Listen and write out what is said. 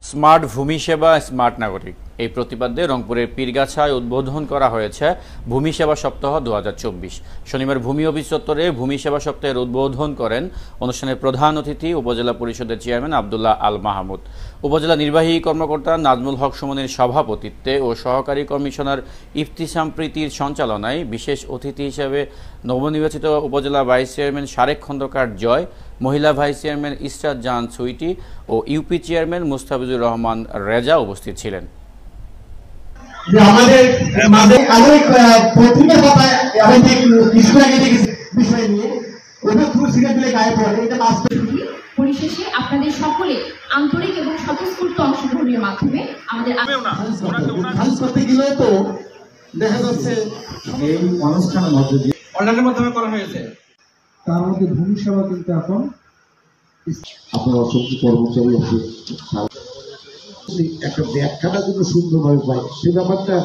Smart ভূমি সেবা smart নাগরিক এই প্রতিপাদ্যে রংপুরের পীরগাছায় উদ্বোধন করা হয়েছে ভূমি সেবা সপ্তাহ 2024। শনিবার ভূমি অফিস চত্বরে ভূমি সেবা সপ্তাহের উদ্বোধন করেন অনুষ্ঠানের প্রধান অতিথি উপজেলা পরিষদের চেয়ারম্যান আব্দুল্লাহ আল মাহমুদ। উপজেলা নির্বাহী কর্মকর্তা নাজমুল হক সুমনের সভাপতিত্বে ও সহকারী কমিশনার ইফতিসাম প্রীতির সঞ্চালনায় বিশেষ অতিথি হিসেবে নবনির্বাচিত উপজেলা ভাইস চেয়ারম্যান শারেক খন্দকার জয়, মহিলা ভাইস চেয়ারম্যান ইসরাত জাহান সুইটি ও ইউপি চেয়ারম্যান মুস্তাফিজুর রহমান রেজা উপস্থিত ছিলেন। আমাদের মাঝে আরো পত্রিকার পাতায় আমি কিছু আগে দেখেছি বিষয় নিয়ে ওটা থ্রু সিলেক্টে গায়ে পড়ে এটা বাস্তব। পরিশেষে আপনাদের সকলে আন্তরিক এবং স্বতঃস্ফূর্ত অংশগ্রহণের মাধ্যমে আমাদের খাস করতে গেলে তো দেখা যাচ্ছে এই অনুষ্ঠানের মধ্যে দিয়ে অনলাইনের মাধ্যমে করা হয়েছে। তার মধ্যে ভূমি সেবা কিন্তু এখন আপনার অসংখ্য কর্মচারী আছে একটা ব্যাখ্যাটা কিন্তু সুন্দরভাবে পাই সে ব্যাপারটা